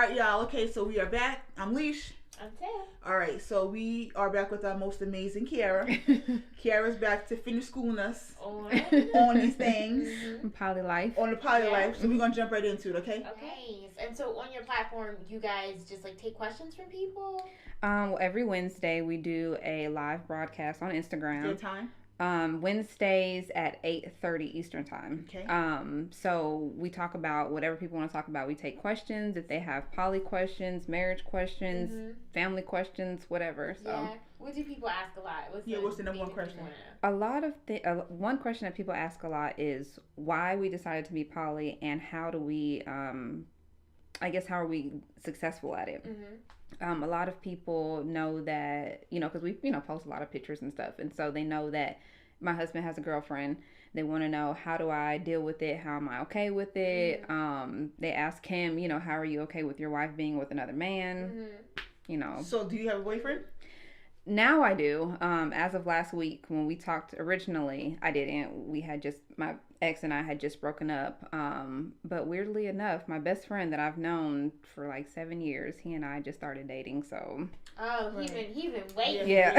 right, y'all. Okay, so we are back. I'm Leash. I'm Taylor. All right, so we are back with our most amazing Kiara. Kiara's back to finish schooling us on these things. Poly life. On the poly life. So we're going to jump right into it, okay? Okay. And so on your platform, you guys just like take questions from people? Well, every Wednesday we do a live broadcast on Instagram. Good time? Wednesdays at 8:30 Eastern time. Okay. So we talk about whatever people want to talk about. We take questions if they have poly questions, marriage questions, family questions, whatever. So yeah. What do people ask a lot? What's the number one question? A lot of one question that people ask a lot is why we decided to be poly and how do we how are we successful at it? A lot of people know that, because we, post a lot of pictures and stuff. And so they know that my husband has a girlfriend. They want to know, how do I deal with it? How am I okay with it? They ask him, how are you okay with your wife being with another man? So do you have a boyfriend? Now I do. As of last week, when we talked originally, I didn't. My ex and I had just broken up. But weirdly enough, my best friend that I've known for like 7 years, he and I just started dating. So. Oh, he's been waiting. Yeah.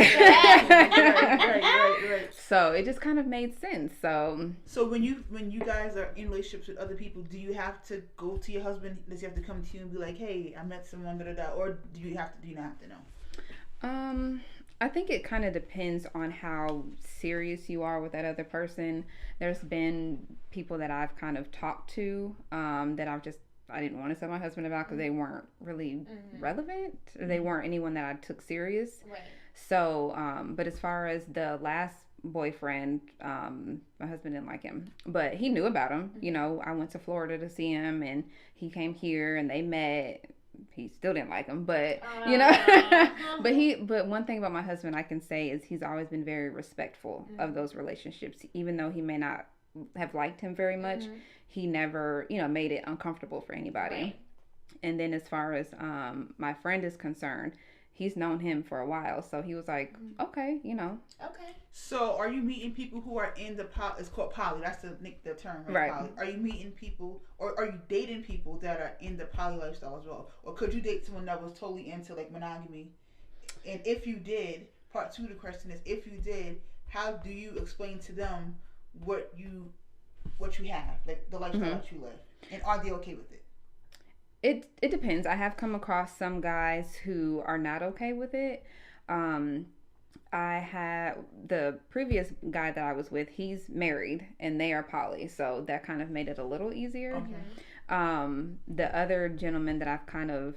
Right. So it just kind of made sense. So when you guys are in relationships with other people, do you have to go to your husband? Does he have to come to you and be like, "Hey, I met someone," or do you not have to know? I think it kind of depends on how serious you are with that other person. There's been people that I've kind of talked to that I didn't want to tell my husband about because they weren't really relevant. Or they weren't anyone that I took serious. Right. So, but as far as the last boyfriend, my husband didn't like him, but he knew about him. I went to Florida to see him and he came here and they met. He still didn't like him, but but one thing about my husband I can say is he's always been very respectful of those relationships. Even though he may not have liked him very much, he never, made it uncomfortable for anybody. Right. And then as far as my friend is concerned, he's known him for a while, so he was like, okay. Okay. So are you meeting people who are in the poly? It's called poly. That's the term, right? Poly. Are you meeting people, or are you dating people that are in the poly lifestyle as well? Or could you date someone that was totally into like monogamy? And if you did, part two of the question is, if you did, how do you explain to them what you have, like the lifestyle that you live, and are they okay with it? It depends. I have come across some guys who are not okay with it. I had the previous guy that I was with, he's married and they are poly, so that kind of made it a little easier. Okay. The other gentleman that I've kind of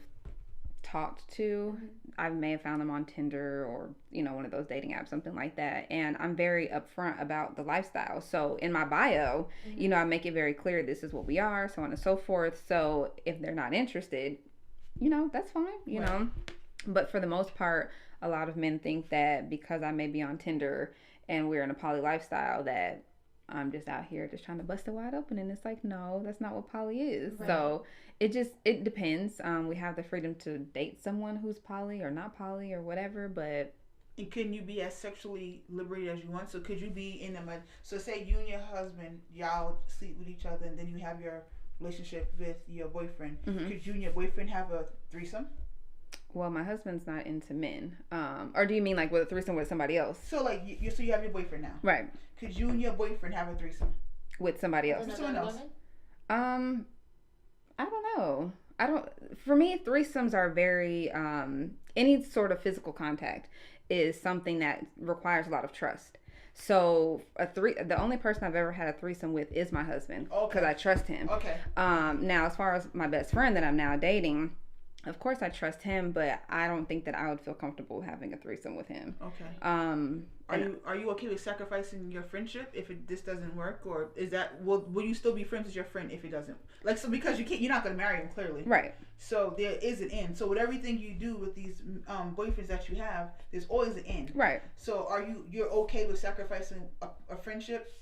talked to, I may have found them on Tinder or one of those dating apps, something like that, and I'm very upfront about the lifestyle. So in my bio, I make it very clear this is what we are, so on and so forth. So if they're not interested, that's fine, Right. But for the most part, a lot of men think that because I may be on Tinder and we're in a poly lifestyle that I'm just out here just trying to bust it wide open, and it's like, no, that's not what poly is. Right. So it depends. We have the freedom to date someone who's poly or not poly or whatever, but. And can you be as sexually liberated as you want? So could you be in so say you and your husband, y'all sleep with each other, and then you have your relationship with your boyfriend. Could you and your boyfriend have a threesome? Well, my husband's not into men. Or do you mean like with a threesome with somebody else? So like you have your boyfriend now, right? Could you and your boyfriend have a threesome with somebody else? With someone else? I don't know. For me, threesomes are very any sort of physical contact is something that requires a lot of trust. So the only person I've ever had a threesome with is my husband, because I trust him. Okay. Now as far as my best friend that I'm now dating, of course I trust him, but I don't think that I would feel comfortable having a threesome with him. Okay. Are you okay with sacrificing your friendship if this doesn't work, or is that will you still be friends with your friend if it doesn't? Like, so because you're not gonna marry him, clearly. Right. So there is an end. So with everything you do with these boyfriends that you have, there's always an end. Right. So you're okay with sacrificing a friendship?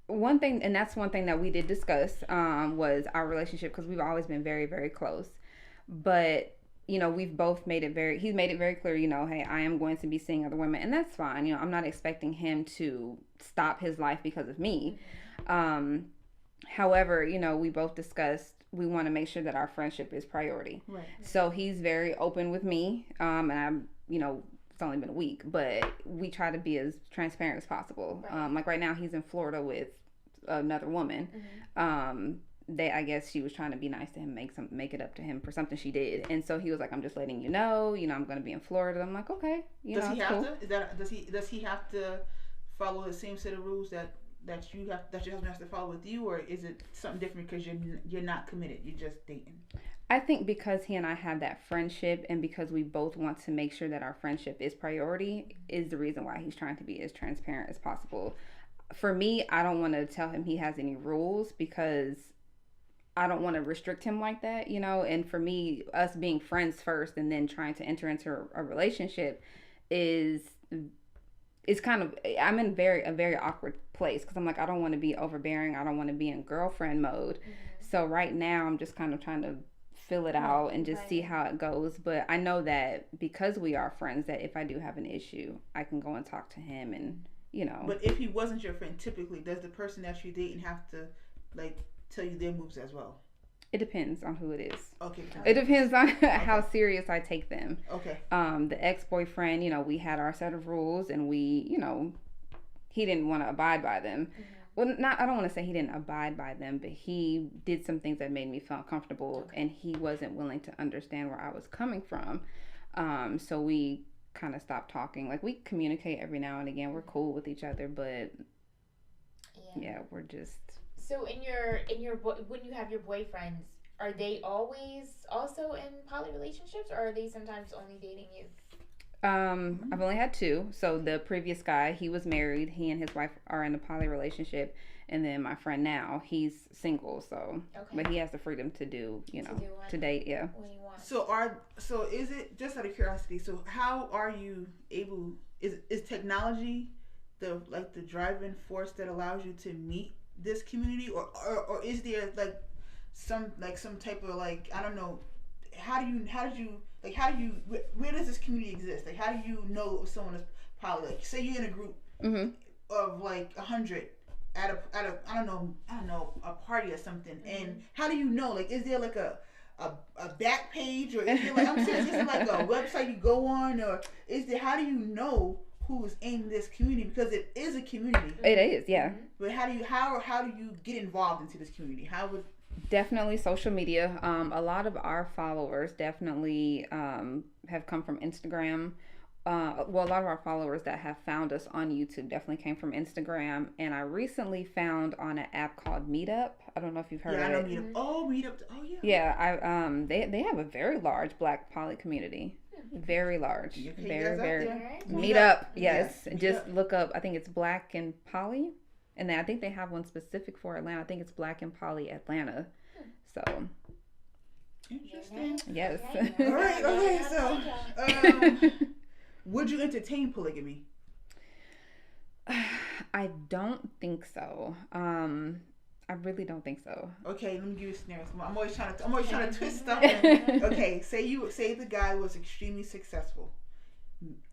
One thing, and that's one thing that we did discuss, was our relationship, because we've always been very, very close. But we've both made it he's made it very clear, hey, I am going to be seeing other women, and that's fine. I'm not expecting him to stop his life because of me. However, we both discussed we want to make sure that our friendship is priority. Right. So he's very open with me, and I'm, it's only been a week, but we try to be as transparent as possible. Right. Like right now, he's in Florida with another woman. I guess she was trying to be nice to him, make it up to him for something she did, and so he was like, "I'm just letting you know, I'm going to be in Florida." I'm like, "Okay, does he have to? Does he have to follow the same set of rules that your husband has to follow with you, or is it something different because you're not committed, you're just dating? I think because he and I have that friendship, and because we both want to make sure that our friendship is priority, is the reason why he's trying to be as transparent as possible. For me, I don't want to tell him he has any rules because I don't want to restrict him like that, and for me, us being friends first and then trying to enter into a relationship it's kind of, I'm in a very awkward place because I'm like, I don't want to be overbearing. I don't want to be in girlfriend mode. So right now I'm just kind of trying to fill it out and just see how it goes. But I know that because we are friends, that if I do have an issue, I can go and talk to him and, But if he wasn't your friend, typically, does the person that you're dating have to, tell you their moves as well? It depends on who it is. Okay. It depends on how serious I take them. Okay. The ex-boyfriend, we had our set of rules, and we, he didn't want to abide by them. Well, I don't want to say he didn't abide by them, but he did some things that made me feel uncomfortable, and he wasn't willing to understand where I was coming from. So we kind of stopped talking. Like, we communicate every now and again. We're cool with each other, but yeah we're just. So in your when you have your boyfriends, are they always also in poly relationships, or are they sometimes only dating you? I've only had 2. So the previous guy, he was married. He and his wife are in a poly relationship, and then my friend now, he's single. So, but he has the freedom to do, to date. Yeah. When you want. So is it, just out of curiosity? So how are you able? Is technology the driving force that allows you to meet this community, or is there some type of I don't know, where does this community exist? How do you know if someone is poly? Say you're in a group of 100 at a I don't know a party or something, and how do you know? Is there a back page, or is there I'm serious, is there a website you go on, or is there, how do you know who's in this community, because it is a community? It is, yeah. But how do you get involved into this community? Definitely social media. A lot of our followers definitely have come from Instagram. A lot of our followers that have found us on YouTube definitely came from Instagram. And I recently found on an app called Meetup. I don't know if you've heard of it. Yeah, I know Meetup. Oh, Meetup. Oh, yeah. Yeah, they have a very large Black poly community. Very large. Very. Meetup. Yes. Yeah. Just look up. I think it's Black and Poly, and then I think they have one specific for Atlanta. I think it's Black and Poly Atlanta. So. Interesting. Yes. All right. Okay. So, would you entertain polygamy? I don't think so. I really don't think so. Okay, let me give you a scenario. I'm always trying to twist stuff in. Okay, say the guy was extremely successful,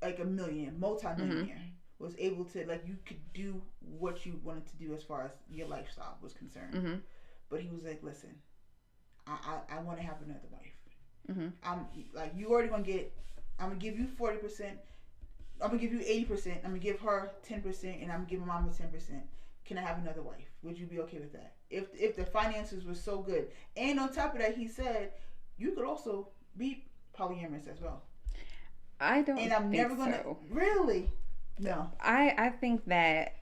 like a multi-millionaire, was able to, you could do what you wanted to do as far as your lifestyle was concerned. But he was like, listen, I want to have another wife. I'm you already gonna get. I'm gonna give you 40%. I'm gonna give you 80%. I'm gonna give her 10%, and I'm gonna give my mama 10%. Can I have another wife? Would you be okay with that? If the finances were so good, and on top of that, he said you could also be polyamorous as well. I don't. And I'm never gonna really. No. I think that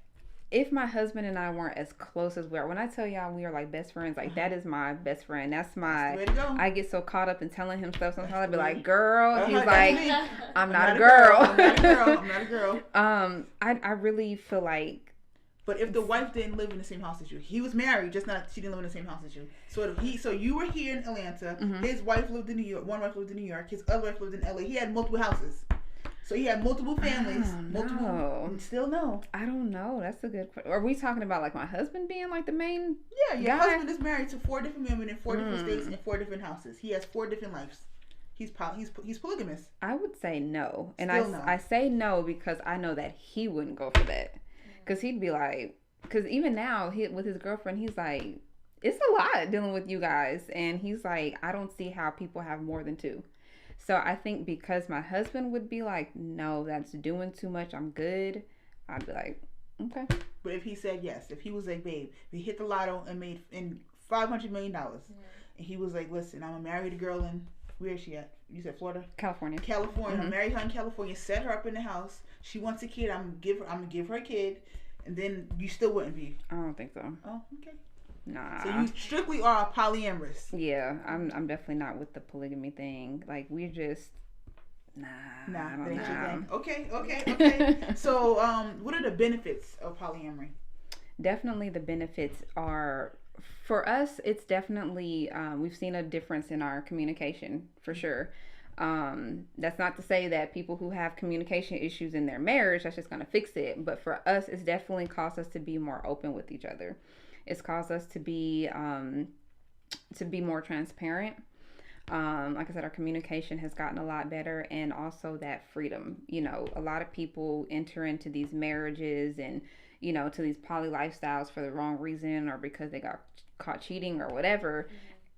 if my husband and I weren't as close as we are, when I tell y'all we are best friends, that is my best friend. That's the way to go. I get so caught up in telling him stuff. Sometimes I'd be like, "Girl," he's like, "I'm not a girl." I'm not a girl. I really feel like. But if the wife didn't live in the same house as you, he was married, just not she didn't live in the same house as you. So you were here in Atlanta. His wife lived in New York. One wife lived in New York. His other wife lived in LA. He had multiple houses. So he had multiple families. Still no. I don't know. That's a good question. Are we talking about my husband being the main? Yeah, your husband is married to 4 different women in 4 different states and 4 different houses. He has 4 different lives. He's polygamous. I would say no, and I say no because I know that he wouldn't go for that. Because he'd be like, because even now, with his girlfriend, he's like, it's a lot dealing with you guys. And he's like, I don't see how people have more than two. So I think because my husband would be like, no, that's doing too much, I'm good, I'd be like, okay. But if he said yes, if he was like, babe, we hit the lotto and made in $500 million, and he was like, listen, I'm gonna marry the girl in, where is she at? You said Florida? California. California. Mm-hmm. Marry her in California, set her up in the house. She wants a kid, I'm gonna give her a kid, and then you still wouldn't be. I don't think so. Oh, okay. Nah. So you strictly are polyamorous. Yeah, I'm definitely not with the polygamy thing. Like, we're just nah. That ain't your thing. Okay. So, what are the benefits of polyamory? Definitely, the benefits are, for us, it's definitely we've seen a difference in our communication for sure. That's not to say that people who have communication issues in their marriage, that's just gonna fix it. But for us, it's definitely caused us to be more open with each other. It's caused us to be more transparent. Like I said, our communication has gotten a lot better, and also that freedom. You know, a lot of people enter into these marriages and, you know, to these poly lifestyles for the wrong reason or because they got caught cheating or whatever.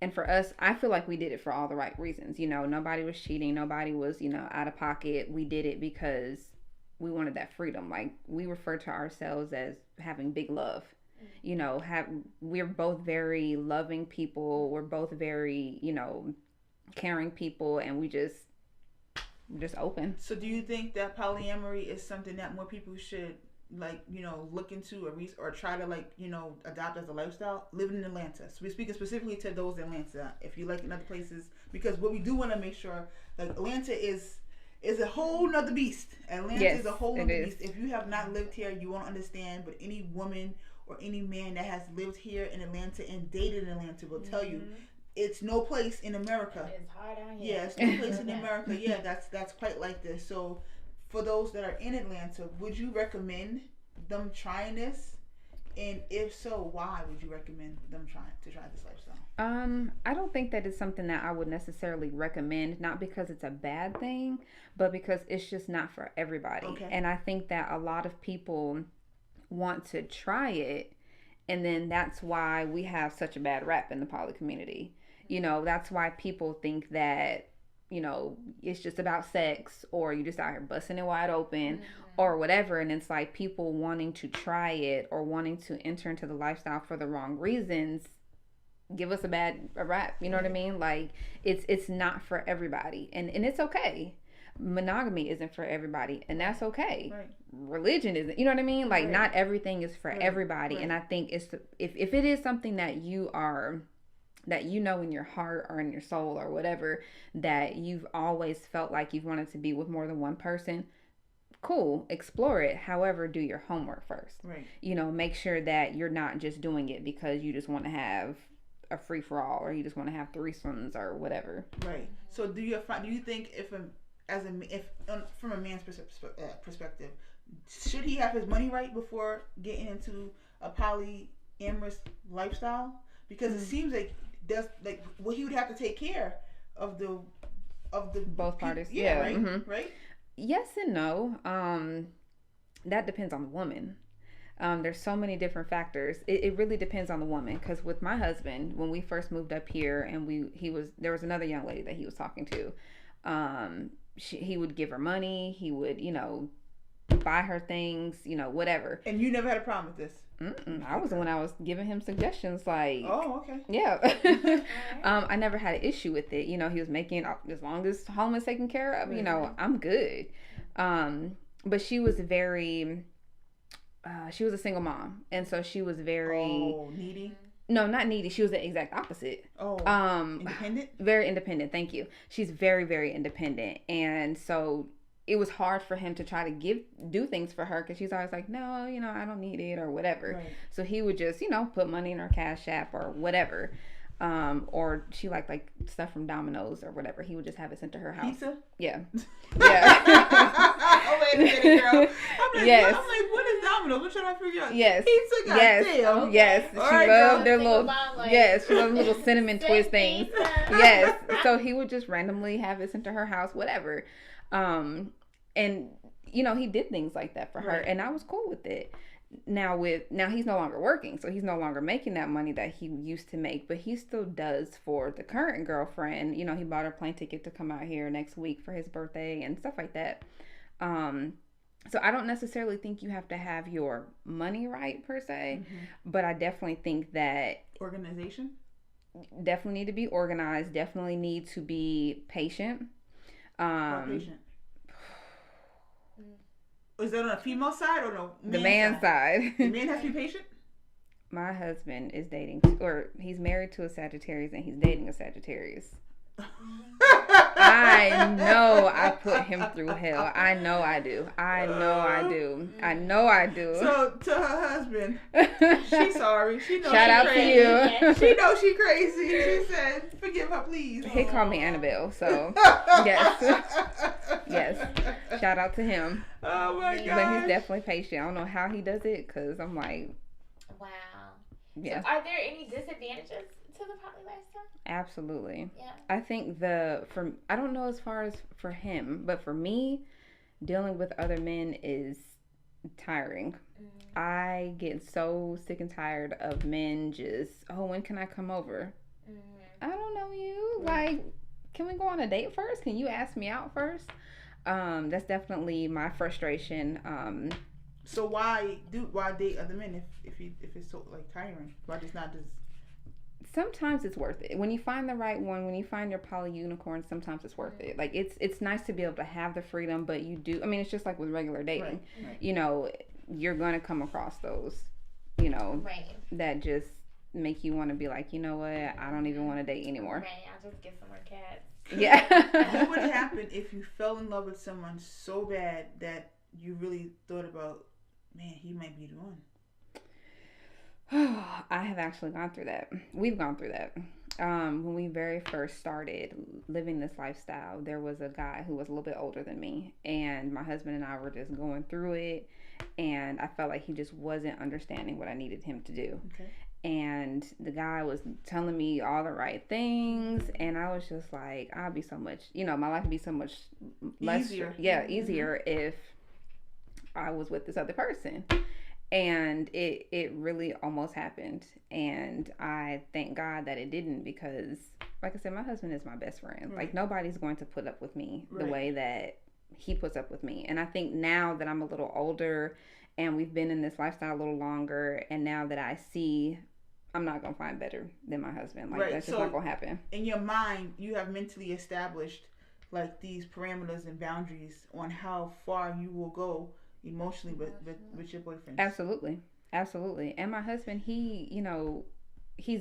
And for us, I feel like we did it for all the right reasons. You know, nobody was cheating. Nobody was, you know, out of pocket. We did it because we wanted that freedom. Like, we refer to ourselves as having big love. You know, we're both very loving people. We're both very, you know, caring people, and we're just open. So do you think that polyamory is something that more people should, like, you know, look into or try to, like, you know, adopt as a lifestyle? Living in Atlanta, so we're speaking specifically to those in Atlanta. If you like in other places, because what we do want to make sure, like, Atlanta is a whole nother beast. Atlanta is a whole nother beast. If you have not lived here, you won't understand. But any woman or any man that has lived here in Atlanta and dated in Atlanta will tell you it's no place in America. It's hard out here. Yeah, it's no place in America. Yeah, that's quite like this. So for those that are in Atlanta, would you recommend them trying this? And if so, why would you recommend them try this lifestyle? I don't think that it's something that I would necessarily recommend, not because it's a bad thing, but because it's just not for everybody. Okay. And I think that a lot of people want to try it, and then that's why we have such a bad rap in the poly community. You know, that's why people think that, you know, it's just about sex, or you just out here busting it wide open, or whatever. And it's like people wanting to try it or wanting to enter into the lifestyle for the wrong reasons give us a rap. You know what I mean? Like, it's not for everybody, and it's okay. Monogamy isn't for everybody, and that's okay. Right. Religion isn't, you know what I mean? Like, not everything is for everybody. And I think if it is something that you know in your heart or in your soul or whatever, that you've always felt like you've wanted to be with more than one person, cool, explore it. However, do your homework first. Right. You know, make sure that you're not just doing it because you just want to have a free for all, or you just want to have threesomes or whatever. Right. So do you think from a man's perspective, should he have his money right before getting into a polyamorous lifestyle? Because it seems like he would have to take care of the both parties. Yeah. Right. Mm-hmm. Right. Yes and no. That depends on the woman. There's so many different factors. It really depends on the woman. Because with my husband, when we first moved up here, and there was another young lady that he was talking to. He would give her money. He would, you know, buy her things, you know, whatever. And you never had a problem with this? I was the one I was giving him suggestions, like, oh, okay. Yeah. I never had an issue with it. You know, he was making, as long as home is taken care of, you know, I'm good. But she was she was a single mom. And so she was very... Oh, needy? No, not needy. She was the exact opposite. Oh, independent? Very independent. Thank you. She's very, very independent. And so it was hard for him to try to do things for her, because she's always like, no, you know, I don't need it or whatever. Right. So he would just, you know, put money in her Cash App or whatever. Or she liked like stuff from Domino's or whatever. He would just have it sent to her house. Pizza? Yeah. Yeah. Oh, wait a minute, girl. I'm like, what is Domino's? What should I figure out? Yes. Pizza, yes. Goddamn. Yes. All she right, loved their little, yes, she loved little cinnamon twist things. Yes. So he would just randomly have it sent to her house, whatever. And, you know, he did things like that for her, and I was cool with it. now he's no longer working, so he's no longer making that money that he used to make, but he still does for the current girlfriend. You know, he bought her plane ticket to come out here next week for his birthday and stuff like that. So I don't necessarily think you have to have your money right per se, but I definitely think that organization definitely need to be organized, definitely need to be patient. Patient. Is that on a female side or no? The man side. The man has to be patient? My husband is dating, or he's married to a Sagittarius and he's dating a Sagittarius. I know I put him through hell. I know I do. I know I do. So to her husband, she's sorry. She knows Shout out crazy. to you. She knows she crazy. She said, "Forgive her, please." He called me Annabelle, so yes. Shout out to him. Oh my god! But he's definitely patient. I don't know how he does it, because I'm like, wow. Yeah. So are there any disadvantages to the poly lifestyle? Absolutely. Yeah. I think I don't know as far as for him, but for me, dealing with other men is tiring. I get so sick and tired of men just, when can I come over? I don't know you. Like, can we go on a date first? Can you ask me out first? That's definitely my frustration. So why date other men if it's so like tiring? Why just not just? Sometimes it's worth it. When you find the right one, when you find your poly unicorn, sometimes it's worth it. Like, it's nice to be able to have the freedom, but you do. I mean, it's just like with regular dating. Right. You know, you're gonna come across those, you know, that just make you want to be like, you know what, I don't even want to date anymore. Right. I'll just get some more cats. Yeah. What would happen if you fell in love with someone so bad that you really thought about, man, he might be the one? I have actually gone through that. We've gone through that. When we very first started living this lifestyle, there was a guy who was a little bit older than me, and my husband and I were just going through it, and I felt like he just wasn't understanding what I needed him to do. Okay. And the guy was telling me all the right things, and I was just like, I'd be so much, my life would be so much less easier. Easier if I was with this other person. And it really almost happened, and I thank God that it didn't, because like I said, my husband is my best friend. Like, nobody's going to put up with me the way that he puts up with me. And I think now that I'm a little older and we've been in this lifestyle a little longer, and now that I see I'm not gonna find better than my husband, like that's just not gonna happen. In your mind, you have mentally established like these parameters and boundaries on how far you will go emotionally with your boyfriend. Absolutely. And my husband, he's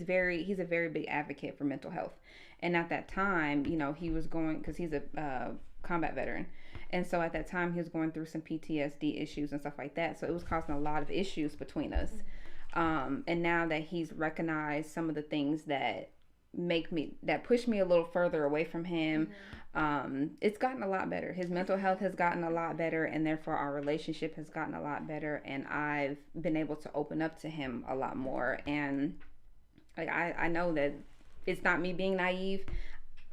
a very big advocate for mental health. And at that time, he was going, because he's a combat veteran, and so at that time he was going through some PTSD issues and stuff like that. So it was causing a lot of issues between us. And now that he's recognized some of the things that push me a little further away from him, it's gotten a lot better. His mental health has gotten a lot better, and therefore our relationship has gotten a lot better, and I've been able to open up to him a lot more. And like I know that it's not me being naive.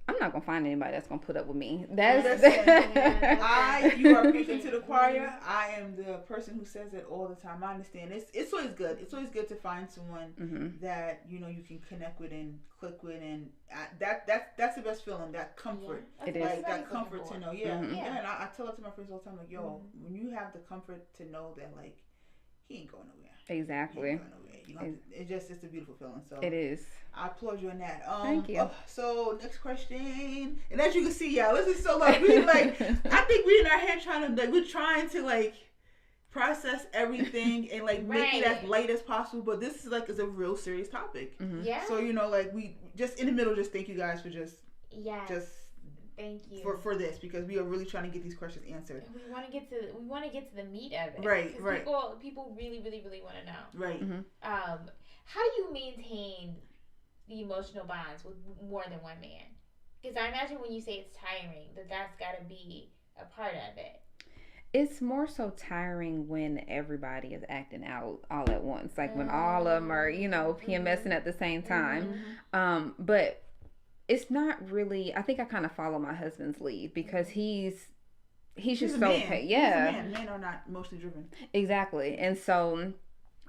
I'm not gonna find anybody that's gonna put up with me. You are preaching to the choir. I am the person who says it all the time. I understand. It's always good. It's always good to find someone that you can connect with and click with, and that's the best feeling. That comfort. Yeah. It is like that comfort to know. Yeah. And I tell it to my friends all the time. Like, yo, when you have the comfort to know that like he ain't going nowhere. Exactly. It's a beautiful feeling. So it is. I applaud you on that. Thank you. So next question, and as you can see, y'all, this is so like we like. I think we in our head we're trying to process everything and make it as light as possible. But this is a real serious topic. Mm-hmm. Yeah. So we just in the middle. Just thank you guys for just thank you for this, because we are really trying to get these questions answered. And we want to get to the meat of it. Right. People really want to know. Right. Mm-hmm. How do you maintain the emotional bonds with more than one man? Because I imagine when you say it's tiring, that's got to be a part of it. It's more so tiring when everybody is acting out all at once, when all of them are PMSing at the same time. Mm-hmm. But it's not really. I think I kind of follow my husband's lead, because he's just so okay. Yeah, men are not emotionally driven. Exactly. And so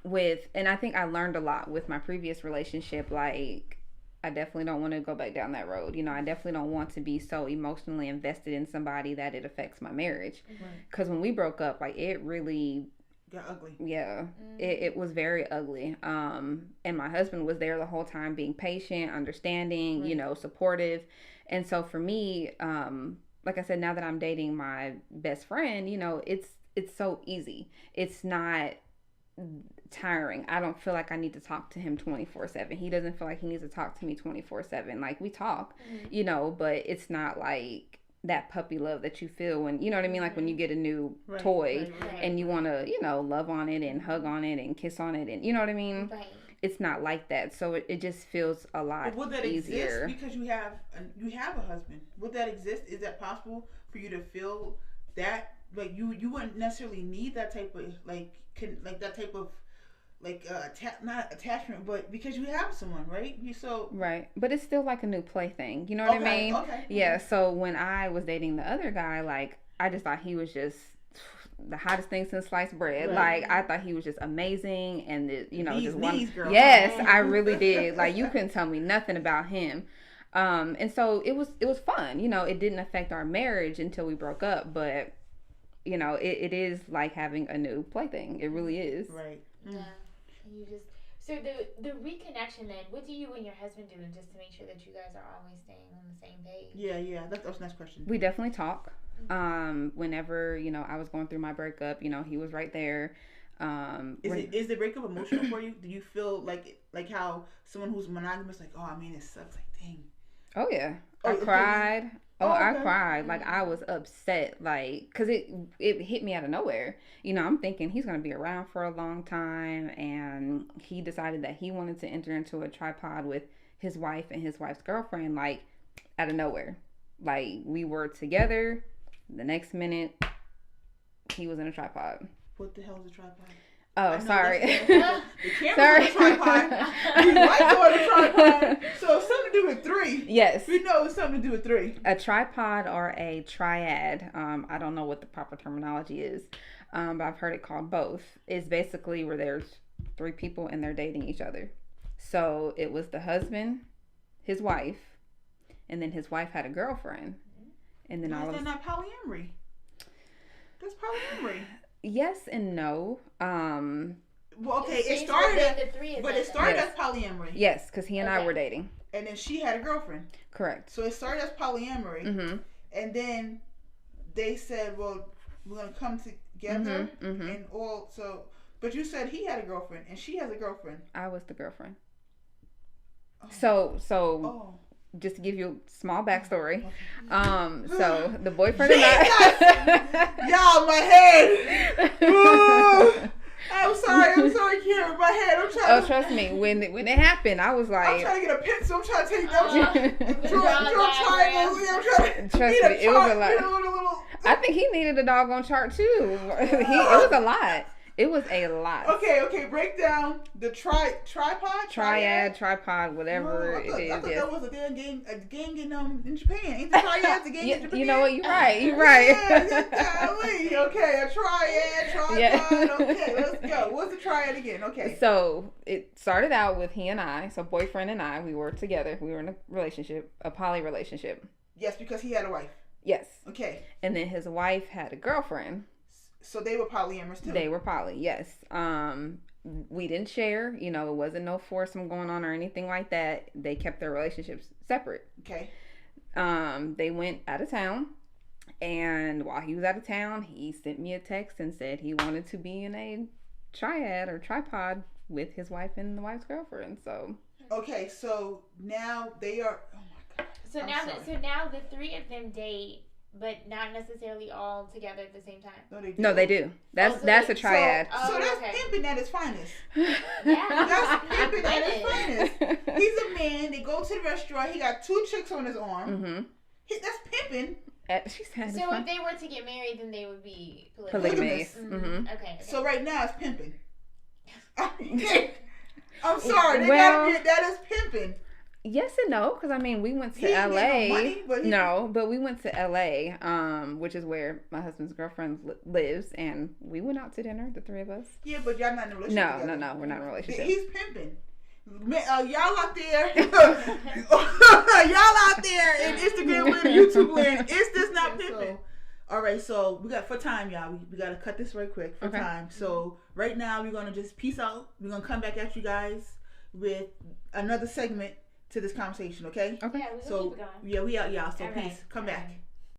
and I think I learned a lot with my previous relationship. Like, I definitely don't want to go back down that road. You know, I definitely don't want to be so emotionally invested in somebody that it affects my marriage. Because when we broke up, like, it really got ugly. Yeah, it was very ugly. And my husband was there the whole time, being patient, understanding, you know, supportive. And so for me, like I said, now that I'm dating my best friend, you know, it's so easy. It's not tiring. I don't feel like I need to talk to him 24/7. He doesn't feel like he needs to talk to me 24/7. Like, we talk, you know, but it's not like that puppy love that you feel when, you know what I mean? Like when you get a new toy and you want to, you know, love on it and hug on it and kiss on it and, you know what I mean? It's not like that. So it just feels a lot would that easier. Exist because you have a husband? Would that exist? Is that possible for you to feel that? Like, you wouldn't necessarily need that type of that type of not attachment, but because you have someone, right? Right, but it's still like a new plaything. You know what I mean? Okay. Yeah. So when I was dating the other guy, like, I just thought he was just the hottest thing since sliced bread. Like, I thought he was just amazing, and you know, just one. Yes, I really did. Like, you couldn't tell me nothing about him. And so it was fun. You know, it didn't affect our marriage until we broke up, but you know, it is like having a new plaything. It really is. Right. Yeah. You just the reconnection then. What do you and your husband do just to make sure that you guys are always staying on the same page? Yeah. That was the next question. We definitely talk. Whenever, you know, I was going through my breakup, you know, he was right there. Is the breakup emotional for you? Do you feel like how someone who's monogamous, like, oh, I mean, it sucks. Like, dang. Oh yeah, I cried. I cried. Like, I was upset, like, because it hit me out of nowhere. You know, I'm thinking he's going to be around for a long time, and he decided that he wanted to enter into a tripod with his wife and his wife's girlfriend, like, out of nowhere. Like, we were together. The next minute, he was in a tripod. What the hell is a tripod? Oh, sorry. The camera's on a tripod. The light's on a tripod. So it's something to do with three. Yes. We know it's something to do with three. A tripod or a triad, I don't know what the proper terminology is, but I've heard it called both, is basically where there's three people and they're dating each other. So it was the husband, his wife, and then his wife had a girlfriend. And then Why is that not polyamory? That's polyamory. Yes and no. Well, okay, it started as polyamory. Yes, because he and I were dating. And then she had a girlfriend. Correct. So it started as polyamory. And then they said, well, we're going to come together. And all. So, but you said he had a girlfriend and she has a girlfriend. I was the girlfriend. So just to give you a small backstory. So the boyfriend and I. Y'all, my head. I'm sorry, Kiara. My head. I'm trying. Oh, trust me. When it happened, I was like, I'm trying to get a pencil. I'm trying to take draw triangles. I'm trying to trust me. It was a lot. I think he needed a doggone chart too. It was a lot. It was a lot. Okay. Break down the tripod, tripod, whatever it is. I thought that was a damn gang in Japan. Ain't the triads a gang in Japan? You know what? You're right. Okay, a tripod. Yeah. Okay, let's go. What's the triad again? Okay. So it started out with he and I. So boyfriend and I, we were together. We were in a relationship, a poly relationship. Yes, because he had a wife. Yes. Okay. And then his wife had a girlfriend. So they were polyamorous too? They were poly, yes. We didn't share. You know, it wasn't no foursome going on or anything like that. They kept their relationships separate. Okay. They went out of town. And while he was out of town, he sent me a text and said he wanted to be in a triad or tripod with his wife and the wife's girlfriend. So. Okay, so now they are... Oh, my God. So now the three of them date... But not necessarily all together at the same time. No, they do. That's a triad. So that's pimping at its finest. Yeah, that's pimping at its finest. He's a man. They go to the restaurant. He got 2 chicks on his arm. That's pimping. So if they were to get married, then they would be polygamous. Okay. So right now it's pimping. I'm sorry. That is pimping. Yes and no, because I mean, we went to LA. But we went to LA, which is where my husband's girlfriend lives, and we went out to dinner, the three of us. Yeah, but y'all not in a relationship. No, we're not in a relationship. He's pimping. Y'all out there, y'all out there in Instagram land, YouTube land. Is this not pimping? All right, so we got for time, y'all. We got to cut this right quick for time. So right now we're gonna just peace out. We're gonna come back at you guys with another segment to this conversation. Okay. Yeah, we keep it going. Yeah, we out, y'all. So peace. Come back.